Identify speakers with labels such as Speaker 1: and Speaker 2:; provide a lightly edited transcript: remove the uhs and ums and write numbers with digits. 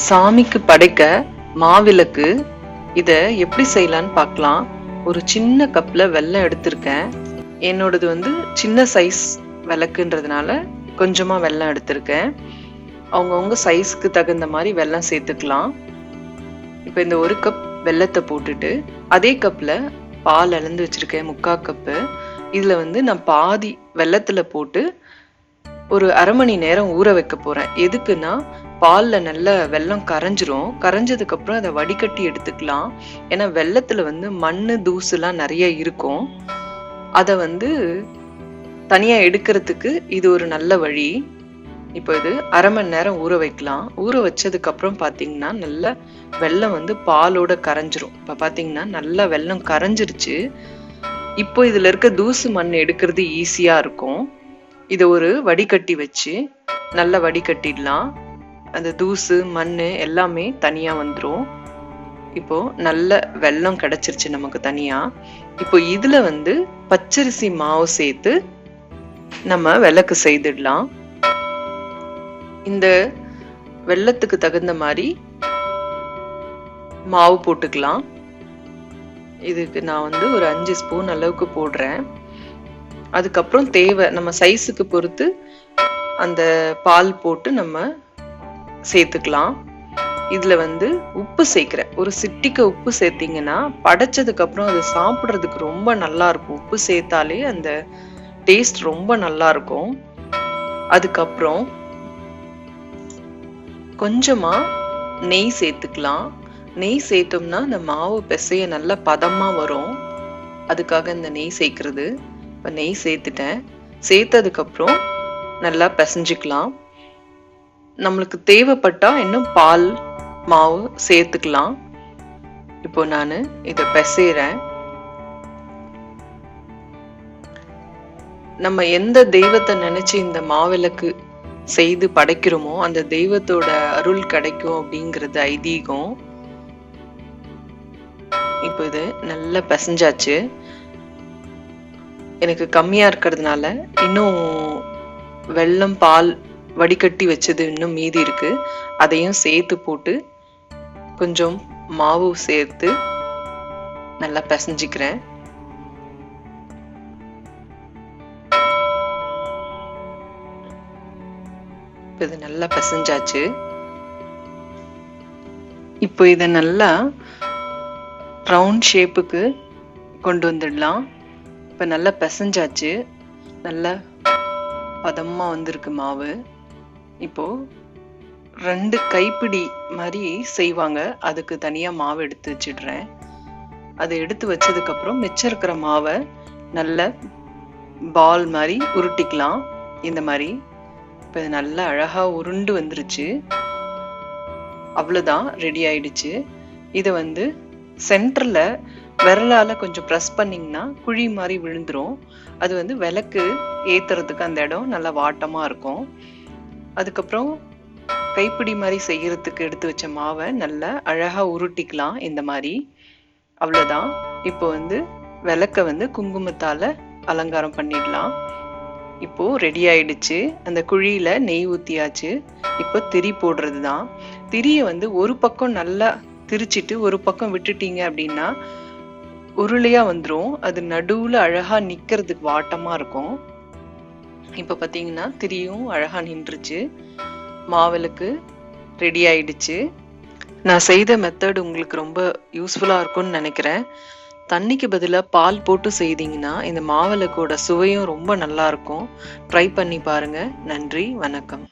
Speaker 1: சாமிக்கு படைக்க மாவிளக்கு இத எப்படி செய்யலான்னு பார்க்கலாம். ஒரு சின்ன கப்ல வெல்லம் எடுத்திருக்கேன். என்னோடது சின்ன சைஸ் விளக்குன்றதுனால கொஞ்சமா வெல்லம் எடுத்திருக்கேன். அவங்கவுங்க சைஸ்க்கு தகுந்த மாதிரி வெல்லம் சேர்த்துக்கலாம். இப்போ இந்த ஒரு கப் வெல்லத்தை போட்டுட்டு அதே கப்ல பால் அளந்து வச்சிருக்கேன், 3/4 கப்பு. இதுல நான் பாதி வெல்லத்துல போட்டு ஒரு அரை மணி நேரம் ஊற வைக்க போறேன். எதுக்குன்னா பால்ல நல்ல வெல்லம் கரைஞ்சிரும். கரைஞ்சதுக்கு அப்புறம் அதை வடிகட்டி எடுத்துக்கலாம். ஏன்னா வெல்லத்துல மண்ணு தூசுலாம் நிறைய இருக்கும். அதை தனியா எடுக்கிறதுக்கு இது ஒரு நல்ல வழி. இப்போ இது அரை மணி நேரம் ஊற வைக்கலாம். ஊற வச்சதுக்கு அப்புறம் பாத்தீங்கன்னா நல்ல வெல்லம் பாலோட கரைஞ்சிரும். இப்ப பாத்தீங்கன்னா நல்லா வெல்லம் கரைஞ்சிருச்சு. இப்போ இதுல இருக்க தூசு மண் எடுக்கிறது ஈஸியா இருக்கும். இதை ஒரு வடிகட்டி வச்சு நல்லா வடிகட்டிடலாம். அந்த தூசு மண்ணு எல்லாமே தனியா வந்துடும். இப்போ நல்ல வெல்லம் கிடைச்சிருச்சு நமக்கு தனியா. இப்போ இதுல பச்சரிசி மாவு சேர்த்து நம்ம விளக்கு செய்திடலாம். இந்த வெல்லத்துக்கு தகுந்த மாதிரி மாவு போட்டுக்கலாம். இதுக்கு நான் ஒரு 5 ஸ்பூன் அளவுக்கு போடுறேன். அதுக்கப்புறம் தேவை நம்ம சைஸுக்கு பொறுத்து அந்த பால் போட்டு நம்ம சேர்த்துக்கலாம். இதுல உப்பு சேர்க்கிறேன். ஒரு சிட்டிக்கு உப்பு சேர்த்தீங்கன்னா படைச்சதுக்கு அப்புறம் அது சாப்பிட்றதுக்கு ரொம்ப நல்லா இருக்கும். உப்பு சேர்த்தாலே அந்த டேஸ்ட் ரொம்ப நல்லா இருக்கும். அதுக்கப்புறம் கொஞ்சமா நெய் சேர்த்துக்கலாம். நெய் சேர்த்தோம்னா அந்த மாவு பிசைய நல்ல பதமா வரும். அதுக்காக இந்த நெய் சேர்க்கிறது. இப்போ நெய் சேர்த்துட்டேன். சேர்த்ததுக்கு அப்புறம் நல்லா பிசைஞ்சுக்கலாம். நம்மளுக்கு தேவைப்பட்டா இன்னும் பால் மாவு சேர்த்துக்கலாம். இப்போ நான் இதை பிசைறேன். நம்ம எந்த தெய்வத்தை நினைச்சு இந்த மாவிளக்கு செய்து படைக்கிறோமோ அந்த தெய்வத்தோட அருள் கிடைக்கும் அப்படிங்கிறது ஐதீகம். இப்போ இது நல்லா பிசைஞ்சாச்சு. எனக்கு கம்மியா இருக்கிறதுனால இன்னும் வெல்லம் பால் வடிகட்டி வச்சது இன்னும் மீதி இருக்கு. அதையும் சேர்த்து போட்டு கொஞ்சம் மாவு சேர்த்து நல்லா பிசைஞ்சுக்கிறேன். இது நல்லா பிசைஞ்சாச்சு. இப்போ இதை நல்லா ரவுண்ட் ஷேப்புக்கு கொண்டு வந்துடலாம். இப்போ நல்லா பிசைஞ்சாச்சு. நல்லா பதமா வந்திருக்கு மாவு. இப்போ 2 கைப்பிடி மாதிரி செய்வாங்க. அதுக்கு தனியா மாவு எடுத்து வச்சிடுறேன். அதை எடுத்து வச்சதுக்கு அப்புறம் மிச்சம் இருக்கிற மாவை நல்ல பால் மாதிரி உருட்டிக்கலாம். இந்த மாதிரி இப்போ இது நல்லா அழகா உருண்டு வந்துருச்சு. அவ்வளவுதான், ரெடி ஆயிடுச்சு. இதை சென்டர்ல விரலால கொஞ்சம் ப்ரெஸ் பண்ணீங்கன்னா குழி மாதிரி விழுந்துரும். அது விளக்கு ஏத்துறதுக்கு அந்த இடம் நல்லா வாட்டமா இருக்கும். அதுக்கப்புறம் கைப்பிடி மாதிரி செய்யறதுக்கு எடுத்து வச்ச மாவை நல்லா அழகா உருட்டிக்கலாம் இந்த மாதிரி. அவ்வளவுதான். இப்போ விளக்க குங்குமத்தால அலங்காரம் பண்ணிடலாம். இப்போ ரெடி ஆயிடுச்சு. அந்த குழியில நெய் ஊத்தியாச்சு. இப்போ திரி போடுறது தான். திரிய ஒரு பக்கம் நல்லா திரிச்சிட்டு ஒரு பக்கம் விட்டுட்டீங்க அப்படின்னா உருளையா வந்துரும். அது நடுவுல அழகா நிக்கிறதுக்கு வாட்டமா இருக்கும். இப்ப பாத்தீங்கன்னா திரியும் அழகா நின்றுச்சு. மாவிளக்கு ரெடி ஆயிடுச்சு. நான் செய்த மெத்தட் உங்களுக்கு ரொம்ப யூஸ்ஃபுல்லா இருக்கும்னு நினைக்கிறேன். தண்ணிக்கு பதிலா பால் போட்டு செய்தீங்கன்னா இந்த மாவிளக்கோட சுவையும் ரொம்ப நல்லா இருக்கும். ட்ரை பண்ணி பாருங்க. நன்றி, வணக்கம்.